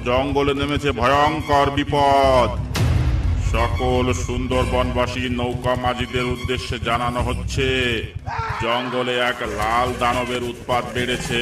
জঙ্গলে নেমেছে ভয়ঙ্কর বিপদ। সকল সুন্দরবনবাসী নৌকা মাঝিদের উদ্দেশ্যে জানানো হচ্ছে, জঙ্গলে এক লাল দানবের উৎপাত বেড়েছে।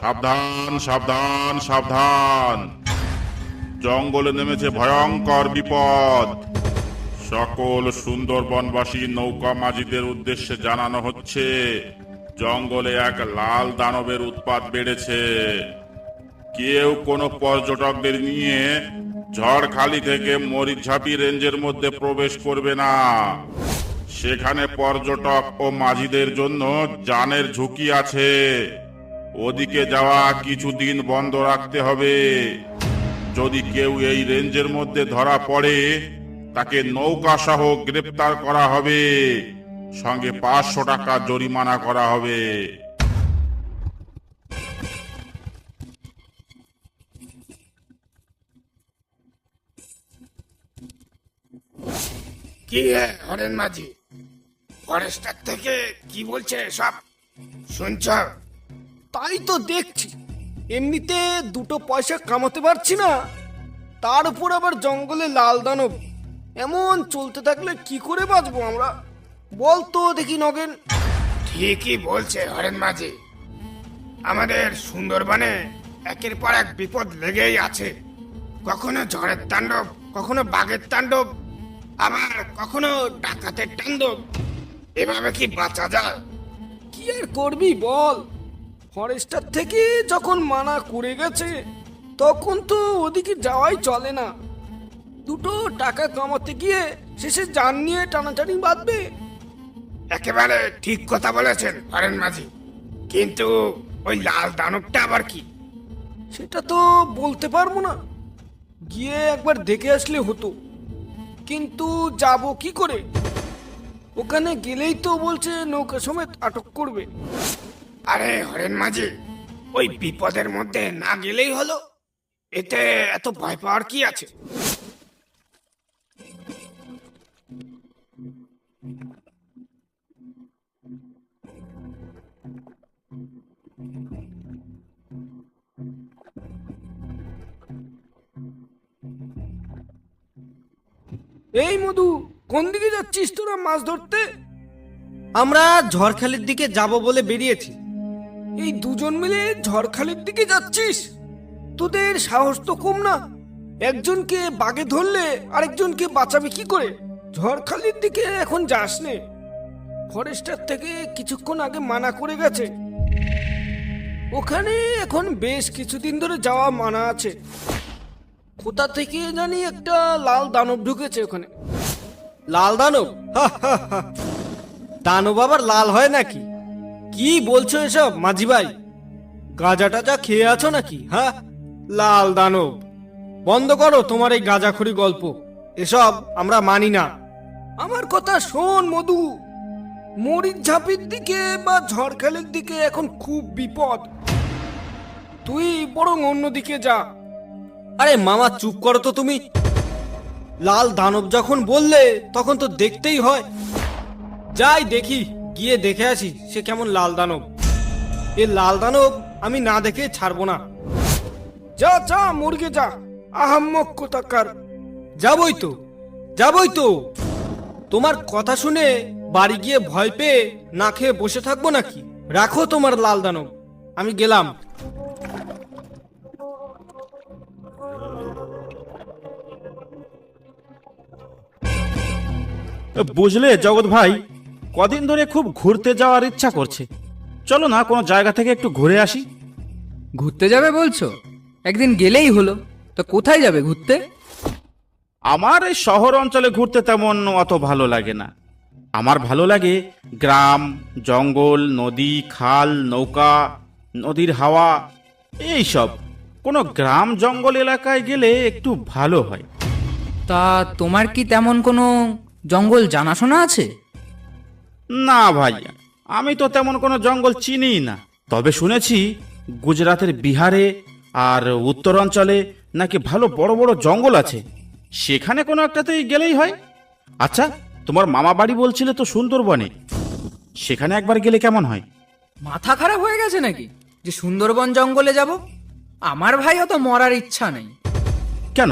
সাবধান সাবধান সাবধান, জঙ্গলে নেমেছে ভয়ঙ্কর বিপদ। সকল সুন্দরবনবাসী নৌকা মাঝিদের উদ্দেশ্যে জানানো হচ্ছে, জঙ্গলে এক লাল দানবের উৎপাত বেড়েছে। কেউ কোনো পর্যটকদের নিয়ে ঝড়খালি থেকে মরিচঝাপি রেঞ্জের মধ্যে প্রবেশ করবে না। সেখানে পর্যটক ও মাঝিদের জন্য জানের ঝুঁকি আছে। ওদিকে যাওয়া কিছুদিন বন্ধ রাখতে হবে। যদি কেউ এই রেঞ্জের মধ্যে ধরা পড়ে, তাকে নৌকা সহ গ্রেপ্তার করা হবে, সঙ্গে 500 টাকা জরিমানা করা হবে। কি হরেন মাঝি, ফরেস্টার থেকে কি বলছে সব শুনছ? তাই তো দেখছি, এমনিতে দুটো পয়সা কামাতে পারছি না, তার উপর আবার জঙ্গলে লাল দানব। এমন চলতে থাকলে কি করে বাঁচবো আমরা, বল তো দেখি নগেন। ঠিকই বলছে হরেন মাঝি, আমাদের সুন্দরবনে একের পর এক বিপদ লেগেই আছে। কখনো ঝড়ের তাণ্ডব, কখনো বাঘের তাণ্ডব, আবার কখনো ডাকাতের তাণ্ডব। এভাবে কি বাঁচা যায়? কি আর করবি বল, ফরেস্টার থেকে যখন মানা করে গেছে তখন তো ওদিকে যাওয়াই চলে না। দুটো টাকা কামাতে গিয়ে শেষে জান নিয়ে টানাটানি বাঁধবে। একেবারে ঠিক কথা বলেছেন হরেন মাঝি, কিন্তু ওই লাল দানবটা আবার কি? সেটা তো বলতে পারবো না, গিয়ে একবার দেখে আসলে হতো, কিন্তু যাব কি করে? ওখানে গেলেই তো বলছে নৌকা সমেত আটক করবে। আরে হরেন মাঝি, ওই বিপদের মধ্যে না গেলেই হলো, এতে এত ভয় পাওয়ার কি আছে? এই মধু, কোন দিকে যাচ্ছিস তোরা মাছ ধরতে? আমরা ঝড়খালির দিকে যাব বলে বেরিয়েছি। এই দুজন মিলে ঝড়খালির দিকে যাচ্ছিস? তোদের সাহস তো কম না, একজনকে বাগে ধরলে আরেকজনকে বাঁচাবে কি করে? ঝড়খালির দিকে এখন যাস নে, ফরেস্টার থেকে কিছুক্ষণ আগে মানা করে গেছে। ওখানে এখন বেশ কিছুদিন ধরে যাওয়া মানা আছে। কোথা থেকে জানি একটা লাল দানব ঢুকেছে ওখানে। লাল দানব? দানব আবার লাল হয় নাকি? কি বলছো এসব মাঝি ভাই? গাঁজা টাজা খেয়ে আছো নাকি? হ্যাঁ, লাল দানব, বন্ধ করো তোমার এই গাঁজাখড়ি গল্প, এসব আমরা মানি না। আমার কথা শোন মধু, মরিচঝাপির দিকে বা ঝড়খালির দিকে এখন খুব বিপদ, তুই বরং অন্যদিকে যা। আরে মামা চুপ করো তো তুমি। লাল দানব যখন বললে তখন তো দেখতেই হয়। যাই দেখি, গিয়ে দেখে আসি সে কেমন লাল দানব। এ লাল দানব আমি না দেখে ছাড়বো না। যা যা মুরগে যা, আহাম্মক কোথাকার। যাবই তো, যাবই তো। তোমার কথা শুনে বাড়ি গিয়ে ভয় পেয়ে না খেয়ে বসে থাকবো নাকি? রাখো তোমার লাল দানব, আমি গেলাম। বুঝলে জগৎ ভাই, কদিন ধরে খুব ঘুরতে যাওয়ার ইচ্ছা করছে। চলো না কোনো জায়গা থেকে একটু ঘুরে আসি। ঘুরতে যাবে বলছো? একদিন গেলেই হলো। তো কোথায় যাবে ঘুরতে? আমার এই শহর অঞ্চলে ঘুরতে তেমন অত ভালো লাগে না। আমার ভালো লাগে গ্রাম, জঙ্গল, নদী, খাল, নৌকা, নদীর হাওয়া, এই সব। কোনো গ্রাম জঙ্গল এলাকায় গেলে একটু ভালো হয়। তা তোমার কি তেমন কোনো জঙ্গল জানাশোনা আছে? না ভাই, আমি তো তেমন কোনো জঙ্গল চিনিই না। তবে শুনেছি গুজরাতের বিহারে আর উত্তরাঞ্চলে নাকি ভালো বড় বড় জঙ্গল আছে। সেখানে কোনো একটাতেই গেলেই হয়। আচ্ছা, তোমার মামা বাড়ি বলছিলে তো সুন্দরবনে, সেখানে একবার গেলে কেমন হয়? মাথা খারাপ হয়ে গেছে নাকি যে সুন্দরবন জঙ্গলে যাব? আমার ভাইও তো মরার ইচ্ছা নেই। কেন,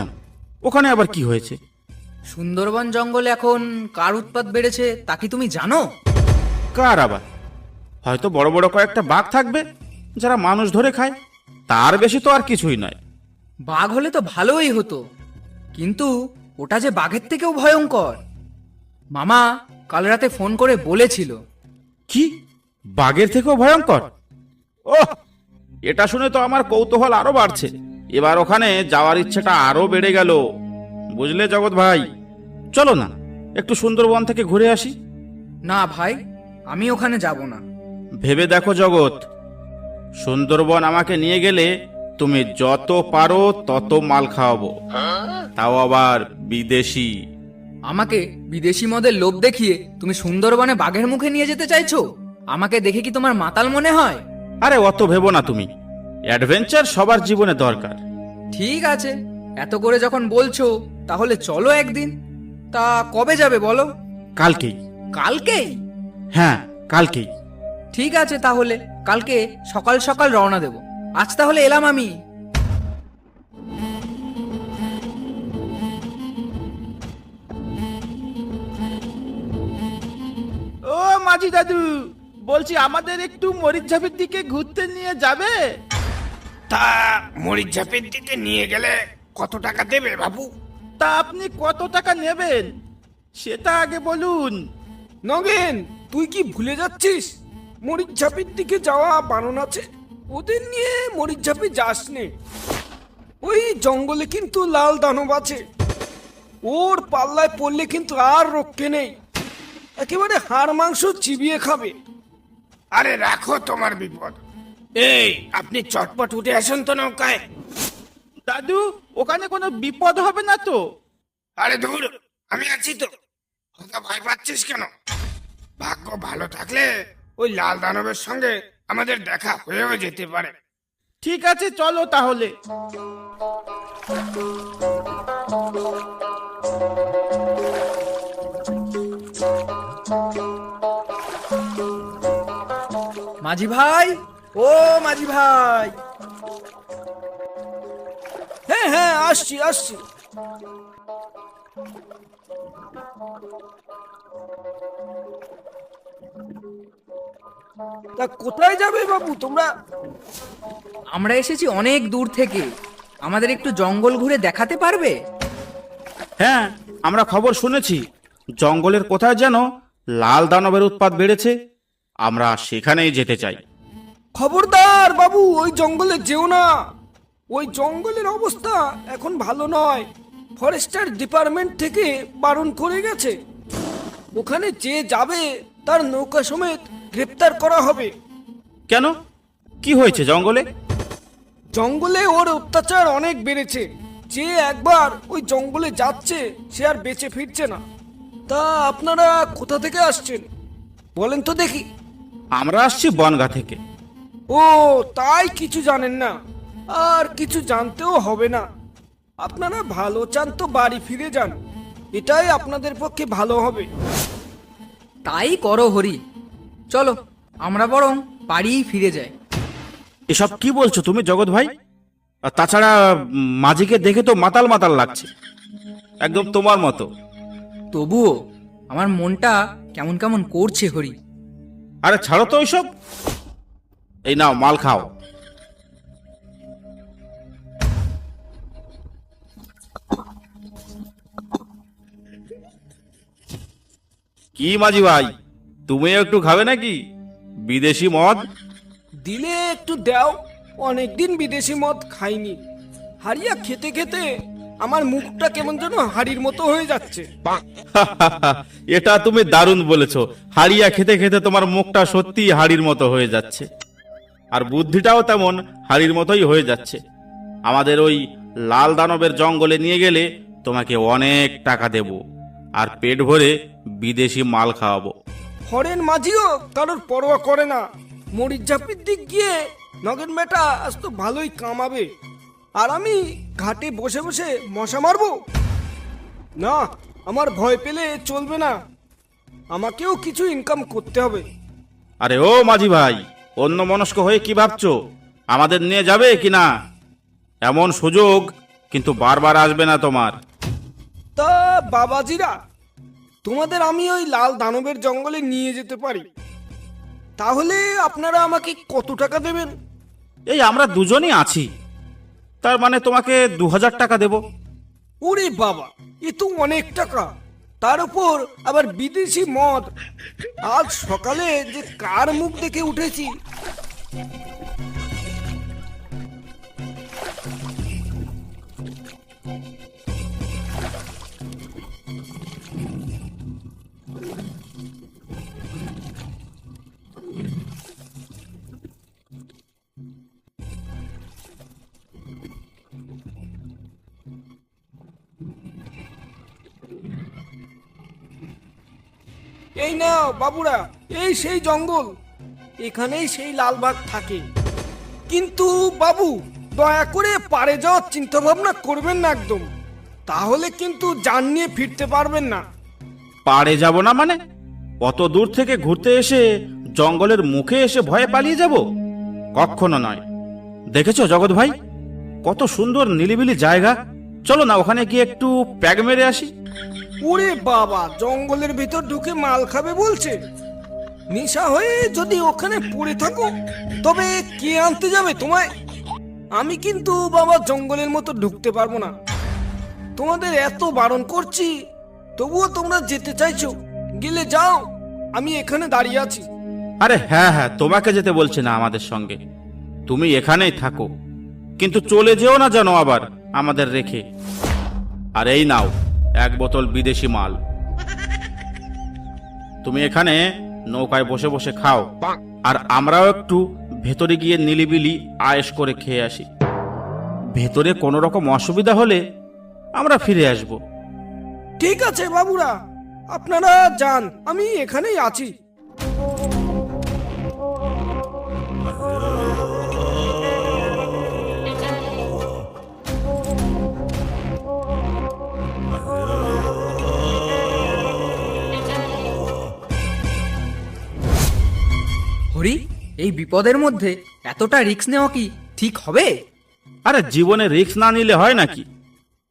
ওখানে আবার কি হয়েছে? সুন্দরবন জঙ্গলে এখন কার উৎপাত বেড়েছে তা কি তুমি জানো? কার আবার? হয়তো বড় বড় কয়েকটা বাঘ থাকবে যারা মানুষ ধরে খায়, তার বেশি তো আর কিছুই নয়। বাঘ হলে তো ভালোই হতো, কিন্তু ওটা যে বাঘের থেকেও ভয়ঙ্কর। মামা কাল রাতে ফোন করে বলেছিল। কি, বাঘের থেকেও ভয়ঙ্কর? ওহ, এটা শুনে তো আমার কৌতূহল আরো বাড়ছে। এবার ওখানে যাওয়ার ইচ্ছেটা আরো বেড়ে গেল। বুঝলে জগৎ ভাই, চলো না একটু সুন্দরবন থেকে ঘুরে আসি। না ভাই, আমি ওখানে যাব না। ভেবে দেখো জগৎ, সুন্দরবন আমাকে নিয়ে গেলে তুমি যত পারো তত মাল খাওয়াবো, তাও আবার বিদেশি। আমাকে বিদেশি মদের লোভ দেখিয়ে তুমি সুন্দরবনে বাঘের মুখে নিয়ে যেতে চাইছো? আমাকে দেখে কি তোমার মাতাল মনে হয়? আরে অত ভেবো না তুমি, অ্যাডভেঞ্চার সবার জীবনে দরকার। ঠিক আছে, এত করে যখন বলছো তাহলে চলো একদিন। তা কবে যাবে বলো? কালকেই। কালকেই? হ্যাঁ, কালকেই। ঠিক আছে, তাহলে কালকে সকাল সকাল রওনা দেব। আজ তাহলে এলাম আমি। ও মাঝি দাদু, বলছি আমাদের একটু মরিচঝাপের দিকে ঘুরতে নিয়ে যাবে? তা মরিচঝাপের দিকে নিয়ে গেলে কত টাকা দেবে বাবু? তা আপনি কত টাকা নেবেন সেটা আগে বলুন। নগেন, তুই কি ভুলে যাচ্ছিস মরিচঝাপির দিকে যাওয়া বারণ আছে? ওদের নিয়ে মরিচঝাপে যাস নে। ওই জঙ্গলে কিন্তু লাল দানব আছে, ওর পাল্লায় পড়লে কিন্তু আর রক্ষে নেই, একেবারে হাড় মাংস চিবিয়ে খাবে। আরে রাখো তোমার বিপদ। এই, আপনি চটপট উঠে আসুন তো নৌকায়। দাদু, ওখানে কোনো বিপদ হবে না তো? আরে ধুর, আমি আছি তো, অত ভয় পাচ্ছিস কেন? ভাগ্য ভালো থাকলে ওই লাল দানবের সঙ্গে আমাদের দেখা হয়েও যেতে পারে। ঠিক আছে, চলো তাহলে। মাঝি ভাই, ও মাঝি ভাই। হ্যাঁ হ্যাঁ, আসছি আসছি। তা কোথায় যাবে বাবু তোমরা? আমরা এসেছি অনেক দূর থেকে, আমাদের একটু জঙ্গল ঘুরে দেখাতে পারবে? হ্যাঁ, আমরা খবর শুনেছি জঙ্গলের কোথায় যেন লাল দানবের উৎপাত বেড়েছে। আমরা সেখানেই যেতে চাই। খবরদার বাবু, ওই জঙ্গলে যেও না। ওই জঙ্গলের অবস্থা এখন ভালো নয়, ফরেস্টার ডিপার্টমেন্ট থেকে বারণ করে গেছে। ওখানে যে যাবে তার নৌকা সমেত গ্রেপ্তার করা হবে। কেন, কি হয়েছে জঙ্গলে? জঙ্গলে ওর অত্যাচার অনেক বেড়েছে। যে একবার ওই জঙ্গলে যাচ্ছে সে আর বেঁচে ফিরছে না। তা আপনারা কোথা থেকে আসছেন বলেন তো দেখি? আমরা আসছি বনগা থেকে। ও, তাই কিছু জানেন না, আর কিছু জানতেও হবে না। আপনারা ভালো চান তো বাড়ি ফিরে যান, এটাই আপনাদের পক্ষে ভালো হবে। তাই করো হরি, চলো আমরা বরং বাড়িই ফিরে যাই। এসব কি বলছো তুমি জগৎ ভাই? আর তাছাড়া মাঝিকে দেখে তো মাতাল মাতাল লাগছে, একদম তোমার মতো। তবুও আমার মনটা কেমন কেমন করছে হরি। আরে ছাড়ো তো ওইসব, এই নাও মাল খাও। কি মাঝি ভাই, তুমি একটু খাবে নাকি বিদেশি মদ? দিলে একটু দাও, অনেকদিন বিদেশি মদ খাইনি। হারিয়া খেতে খেতে আমার মুখটা কেমন যেন হাড়ির মতো হয়ে যাচ্ছে। এটা তুমি দারুণ বলেছো। হাড়িয়া খেতে খেতে তোমার মুখটা সত্যি হাড়ির মতো হয়ে যাচ্ছে, আর বুদ্ধিটাও তেমন হাড়ির মতোই হয়ে যাচ্ছে। আমাদের ওই লাল দানবের জঙ্গলে নিয়ে গেলে তোমাকে অনেক টাকা দেব, আর পেট ভরে বিদেশি মাল খাওয়াবো। হরেন মাঝিও কারোর পরোয়া করে না। মরিচ ঝাপির দিক গিয়ে নগেন বেটা আজ তো ভালোই কামাবে, আর আমি ঘাটে বসে বসে মশা মারবো? না, আমার ভয় পেলে চলবে না, আমাকেও কিছু ইনকাম করতে হবে। আরে ও মাঝি ভাই, অন্য মনস্ক হয়ে কি ভাবছো? আমাদের নিয়ে যাবে কি না? এমন সুযোগ কিন্তু বারবার আসবে না তোমার। তা বাবাজিরা, তোমাদের আমি ওই লাল দানবের জঙ্গলে নিয়ে যেতে পারি, তাহলে আপনারা আমাকে কত টাকা দেবেন? এই আমরা দুজনই আছি, তার মানে তোমাকে 2000 টাকা দেব। ওরে বাবা, এ তো অনেক টাকা, তার উপর আবার বিদেশি মদ। আজ সকালে যে কার মুখ দেখে উঠেছি। এই নাও বাবুরা, এই সেই জঙ্গল, এখানেই সেই লালবাগ থাকে। কিন্তু বাবু, দয়া করে পারে যাওয়ার চিন্তা ভাবনা করবেন না একদম, তাহলে কিন্তু জান নিয়ে ফিরতে পারবেন না। পাড়ে যাব না মানে? অত দূর থেকে ঘুরতে এসে জঙ্গলের মুখে এসে ভয়ে পালিয়ে যাব? কখনো নয়। দেখেছো জগৎ ভাই, কত সুন্দর নিলিবিলি জায়গা। চলো না ওখানে গিয়ে একটু প্যাগ মেরে আসি। ওরে বাবা, জঙ্গলের ভিতর ঢুকে মাল খাবে বলছে? নেশা হয়ে যদি ওখানে পড়ে থাকো, তবে কে আনতে যাবে তোমায়? আমি কিন্তু বাবা জঙ্গলের মতো ঢুকতে পারবো না। তোমাদের এত বারণ করছি, তবুও তোমরা যেতে চাইছো। গেলে যাও, আমি এখানে দাঁড়িয়ে আছি। আরে হ্যাঁ হ্যাঁ, তোমাকে যেতে বলছে না আমাদের সঙ্গে, তুমি এখানেই থাকো, কিন্তু চলে যেও না যেন আবার আমাদের রেখে। আর এই নাও 1 বোতল বিদেশি মাল, তুমি এখানে নৌকায় বসে বসে খাও, আর আমরাও একটু ভেতরে গিয়ে নিলিবিলি আয়েশ করে খেয়ে আসি। ভেতরে কোনো রকম অসুবিধা হলে আমরা ফিরে আসব। ঠিক আছে বাবুরা, আপনারা যান, আমি এখানেই আছি। হরি, এই বিপদের মধ্যে এতটা রিস্ক নেওয়া কি ঠিক হবে? আরে জীবনে রিস্ক না নিলে হয় নাকি?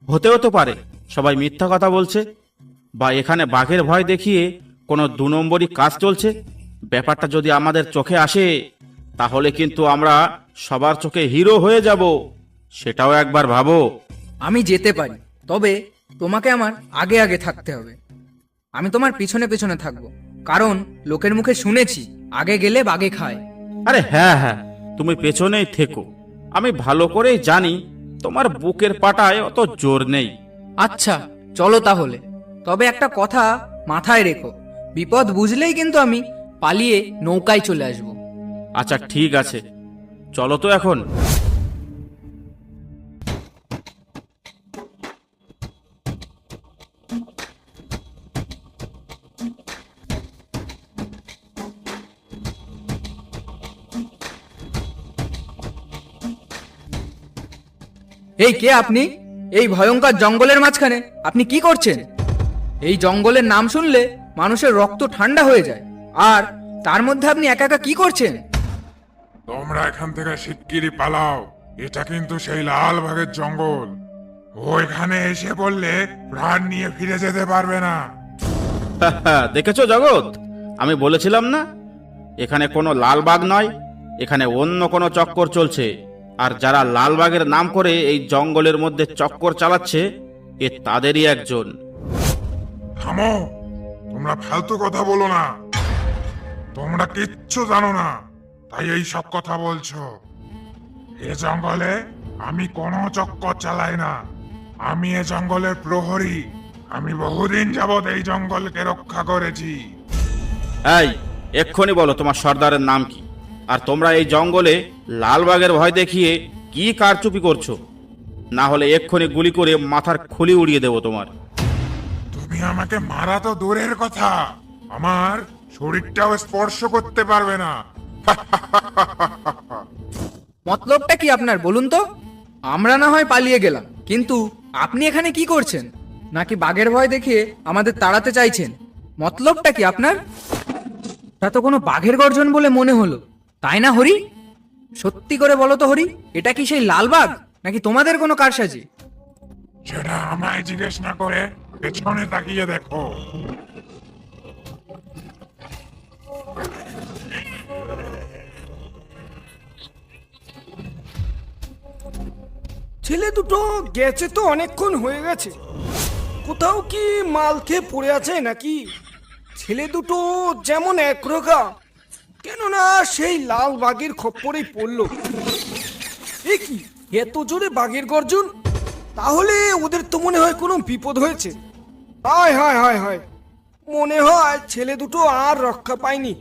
হতেও তো পারে সবাই মিথ্যা কথা বলছে, বা এখানে বাঘের ভয় দেখিয়ে কোনো 2 নম্বরই কাজ চলছে। ব্যাপারটা যদি আমাদের চোখে আসে, তাহলে কিন্তু আমরা সবার চোখে হিরো হয়ে যাব। সেটাও একবার ভাবো। আমি যেতে পারি, তবে তোমাকে আমার আগে আগে থাকতে হবে। আমি তোমার পিছনে পিছনে থাকবো, কারণ লোকের মুখে শুনেছি আগে গেলে বাগে খায়। আরে হ্যাঁ হ্যাঁ, তুমি পেছনেই থেকো। আমি ভালো করেই জানি তোমার বুকের পাটায় অত জোর নেই। আচ্ছা চলো তাহলে, তবে একটা কথা মাথায় রেখো, বিপদ বুঝলেই কিন্তু আমি পালিয়ে নৌকায় চলে আসবো। আচ্ছা ঠিক আছে, চলো তো এখন। এই কে আপনি? এই ভয়ঙ্কর জঙ্গলের মাঝখানে আপনি কি করছেন? এই জঙ্গলের নাম শুনলে মানুষের রক্ত ঠান্ডা হয়ে যায়, আর তার মধ্যে আপনি একা একা কি করছেন? তোমরা এখান থেকে শিগগিরই পালাও, এটা কিন্তু সেই লাল বাঘের জঙ্গল। ও এখানে এসে পড়লে প্রাণ নিয়ে ফিরে যেতে পারবে না। দেখেছো জগৎ, আমি বলেছিলাম না এখানে কোনো লালবাগ নয়, এখানে অন্য কোনো চক্কর চলছে। আর যারা লালবাগের নাম করে এই জঙ্গলের মধ্যে চক্কর চালাচ্ছে, এ তাদেরই একজন। থামো, তোমরা ফালতু কথা বলো না। তোমরা কিচ্ছু জানো না, তাই এই সব কথা বলছো। এ জঙ্গলে আমি কোনো চক্কর চালাই না। আমি এ জঙ্গলের প্রহরী। আমি বহুদিন যাবৎ এই জঙ্গলকে রক্ষা করেছি। এই এক্ষুনি বলো তোমার সর্দারের নাম কি, আর তোমরা এই জঙ্গলে লালবাগের ভয় দেখিয়ে কি কারচুপি করছো? না হলে এক্ষুনি গুলি করে মাথার খুলি উড়িয়ে দেবো তোমার। তুমি আমাকে মারা তো দূরের কথা, আমার শরীরটাও স্পর্শ করতে পারবে না। মতলবটা কি আপনার বলুন তো? আমরা না হয় পালিয়ে গেলাম, কিন্তু আপনি এখানে কি করছেন? নাকি বাঘের ভয় দেখিয়ে আমাদের তাড়াতে চাইছেন? মতলবটা কি আপনার? তা তো কোনো বাঘের গর্জন বলে মনে হলো, তাই না হরি? সত্যি করে বলো তো হরি, এটা কি সেই লাল বাঘ নাকি তোমাদের কোনো কারসাজি? সেটা আমায় জিজ্ঞেস না করে পেছনে তাকিয়ে দেখো। ছেলে দুটো গেছে তো অনেকক্ষণ হয়ে গেছে, কোথাও কি মাল খেয়ে পড়ে আছে নাকি? ছেলে দুটো যেমন একরোগা, কেননা সেই লাল বাঘের খপ্পরেই পড়লো। এ কি এত জোরে বাঘের গর্জন? তাহলে ওদের তো মনে হয় কোনো বিপদ হয়েছে। হায় হায় হায় হায়, মনে হয় ছেলে দুটো আর রক্ষা পায়নি।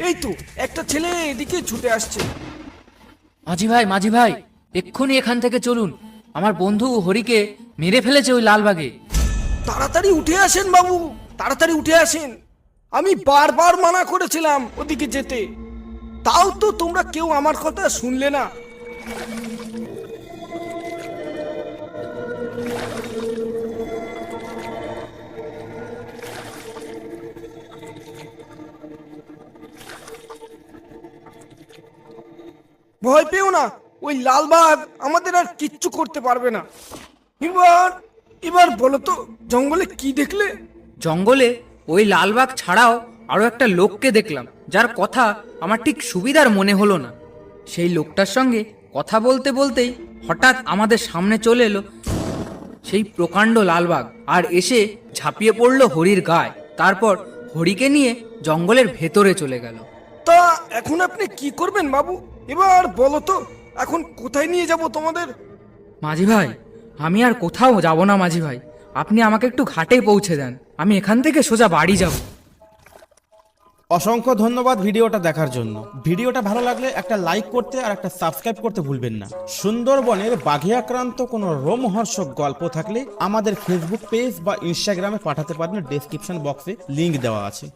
এই তো একটা ছেলে এদিকে ছুটে আসছে। মাঝি ভাই এক্ষুনি এখান থেকে চলুন, আমার বন্ধু হরিকে মেরে ফেলেছে ওই লালবাগে। তাড়াতাড়ি উঠে আসেন বাবু, তাড়াতাড়ি উঠে আসেন। আমি বারবার মানা করেছিলাম ওদিকে যেতে, তাও তো তোমরা কেউ আমার কথা শুনলে না। ভয় পেও না, ওই লালবাগ আমাদের আর কিচ্ছু করতে পারবে না। এবার এবার বলো তো জঙ্গলে কি দেখলে? জঙ্গলে ওই লালবাগ ছাড়াও আরো একটা লোককে দেখলাম, যার কথা আমার ঠিক সুবিধার মনে হলো না। সেই লোকটার সঙ্গে কথা বলতে বলতেই হঠাৎ আমাদের সামনে চলে এলো সেই প্রকাণ্ড লালবাগ, আর এসে ঝাঁপিয়ে পড়লো হরির গায়ে। তারপর হরিকে নিয়ে জঙ্গলের ভেতরে চলে গেল। তা এখন আপনি কি করবেন বাবু? এবার বলো তো এখন কোথায় নিয়ে যাব তোমাদের? মাঝি ভাই, আমি আর কোথাও যাব না মাঝি ভাই, আপনি আমাকে একটু ঘাটে পৌঁছে দেন, আমি এখান থেকে সোজা বাড়ি যাব। অসংখ্য ধন্যবাদ ভিডিওটা দেখার জন্য। ভিডিওটা ভালো লাগলে একটা লাইক করতে আর একটা সাবস্ক্রাইব করতে ভুলবেন না। সুন্দরবনের বাঘে আক্রান্ত কোনো রোমহর্ষক গল্প থাকলে আমাদের ফেসবুক পেজ বা ইনস্টাগ্রামে পাঠাতে পারেন, ডেসক্রিপশন বক্সে লিংক দেওয়া আছে।